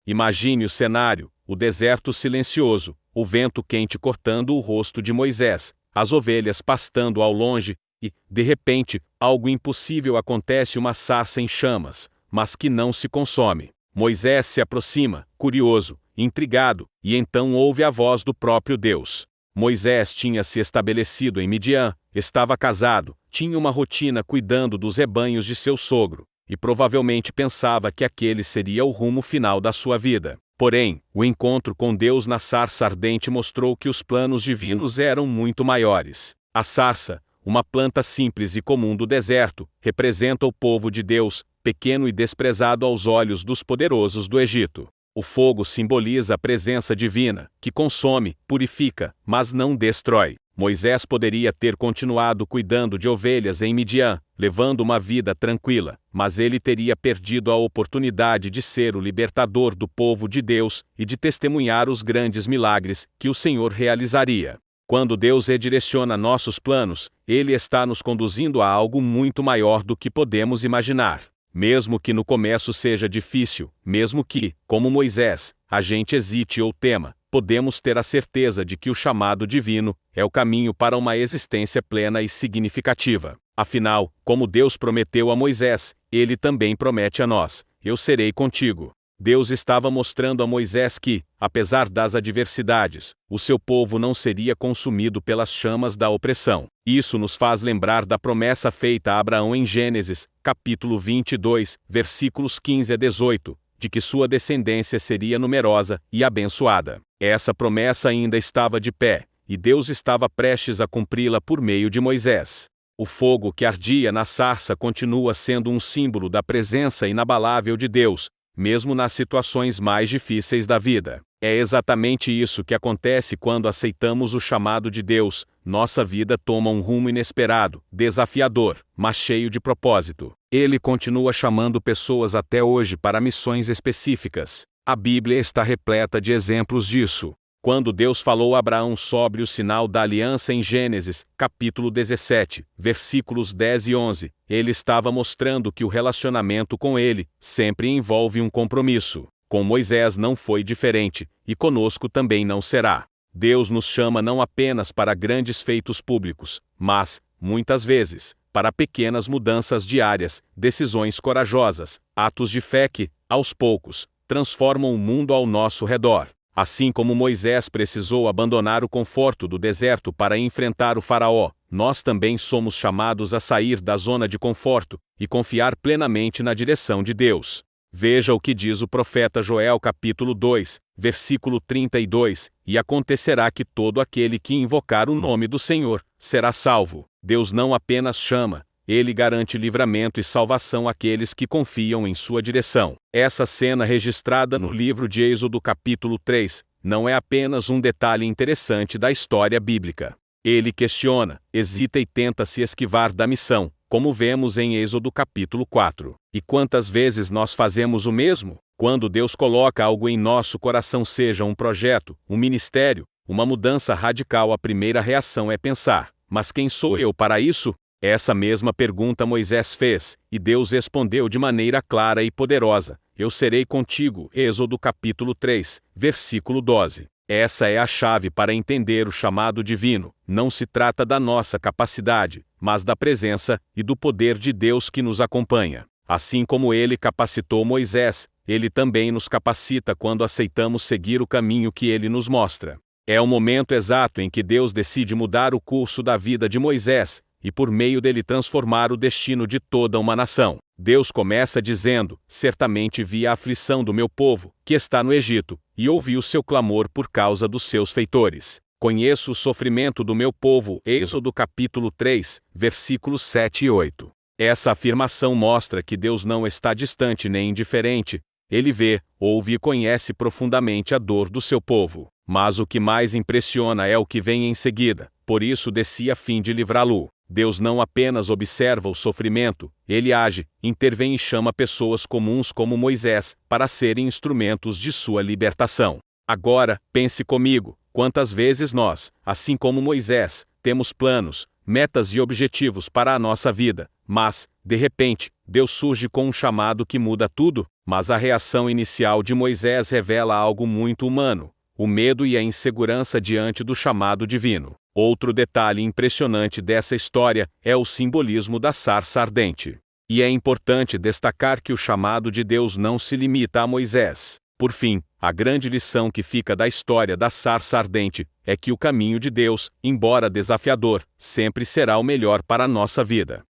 Imagine o cenário: o deserto silencioso, o vento quente cortando o rosto de Moisés, as ovelhas pastando ao longe, e, de repente, algo impossível acontece: uma sarça em chamas, mas que não se consome. Moisés se aproxima, curioso, intrigado, e então ouve a voz do próprio Deus. Moisés tinha se estabelecido em Midian, estava casado, tinha uma rotina cuidando dos rebanhos de seu sogro, e provavelmente pensava que aquele seria o rumo final da sua vida. Porém, o encontro com Deus na sarça ardente mostrou que os planos divinos eram muito maiores. A sarça, uma planta simples e comum do deserto, representa o povo de Deus, pequeno e desprezado aos olhos dos poderosos do Egito. O fogo simboliza a presença divina, que consome, purifica, mas não destrói. Moisés poderia ter continuado cuidando de ovelhas em Midian, levando uma vida tranquila, mas ele teria perdido a oportunidade de ser o libertador do povo de Deus e de testemunhar os grandes milagres que o Senhor realizaria. Quando Deus redireciona nossos planos, Ele está nos conduzindo a algo muito maior do que podemos imaginar. Mesmo que no começo seja difícil, mesmo que, como Moisés, a gente hesite ou tema, podemos ter a certeza de que o chamado divino é o caminho para uma existência plena e significativa. Afinal, como Deus prometeu a Moisés, Ele também promete a nós: eu serei contigo. Deus estava mostrando a Moisés que, apesar das adversidades, o seu povo não seria consumido pelas chamas da opressão. Isso nos faz lembrar da promessa feita a Abraão em Gênesis, capítulo 22, versículos 15 a 18, de que sua descendência seria numerosa e abençoada. Essa promessa ainda estava de pé, e Deus estava prestes a cumpri-la por meio de Moisés. O fogo que ardia na sarça continua sendo um símbolo da presença inabalável de Deus, mesmo nas situações mais difíceis da vida. É exatamente isso que acontece quando aceitamos o chamado de Deus: nossa vida toma um rumo inesperado, desafiador, mas cheio de propósito. Ele continua chamando pessoas até hoje para missões específicas. A Bíblia está repleta de exemplos disso. Quando Deus falou a Abraão sobre o sinal da aliança em Gênesis, capítulo 17, versículos 10 e 11, ele estava mostrando que o relacionamento com ele sempre envolve um compromisso. Com Moisés não foi diferente, e conosco também não será. Deus nos chama não apenas para grandes feitos públicos, mas, muitas vezes, para pequenas mudanças diárias, decisões corajosas, atos de fé que, aos poucos, transformam o mundo ao nosso redor. Assim como Moisés precisou abandonar o conforto do deserto para enfrentar o faraó, nós também somos chamados a sair da zona de conforto e confiar plenamente na direção de Deus. Veja o que diz o profeta Joel capítulo 2, versículo 32, e acontecerá que todo aquele que invocar o nome do Senhor será salvo. Deus não apenas chama, Ele garante livramento e salvação àqueles que confiam em sua direção. Essa cena registrada no livro de Êxodo capítulo 3, não é apenas um detalhe interessante da história bíblica. Ele questiona, hesita e tenta se esquivar da missão, como vemos em Êxodo capítulo 4. E quantas vezes nós fazemos o mesmo? Quando Deus coloca algo em nosso coração, seja um projeto, um ministério, uma mudança radical, a primeira reação é pensar: mas quem sou eu para isso? Essa mesma pergunta Moisés fez, e Deus respondeu de maneira clara e poderosa: eu serei contigo. Êxodo capítulo 3, versículo 12. Essa é a chave para entender o chamado divino. Não se trata da nossa capacidade, mas da presença e do poder de Deus que nos acompanha. Assim como Ele capacitou Moisés, Ele também nos capacita quando aceitamos seguir o caminho que Ele nos mostra. É o momento exato em que Deus decide mudar o curso da vida de Moisés, e por meio dele transformar o destino de toda uma nação. Deus começa dizendo: certamente vi a aflição do meu povo, que está no Egito, e ouvi o seu clamor por causa dos seus feitores. Conheço o sofrimento do meu povo. Êxodo capítulo 3, versículos 7 e 8. Essa afirmação mostra que Deus não está distante nem indiferente. Ele vê, ouve e conhece profundamente a dor do seu povo. Mas o que mais impressiona é o que vem em seguida: por isso desci a fim de livrá-lo. Deus não apenas observa o sofrimento, Ele age, intervém e chama pessoas comuns como Moisés, para serem instrumentos de sua libertação. Agora, pense comigo: quantas vezes nós, assim como Moisés, temos planos, metas e objetivos para a nossa vida, mas, de repente, Deus surge com um chamado que muda tudo? Mas a reação inicial de Moisés revela algo muito humano: o medo e a insegurança diante do chamado divino. Outro detalhe impressionante dessa história é o simbolismo da sarça ardente. E é importante destacar que o chamado de Deus não se limita a Moisés. Por fim, a grande lição que fica da história da sarça ardente é que o caminho de Deus, embora desafiador, sempre será o melhor para a nossa vida.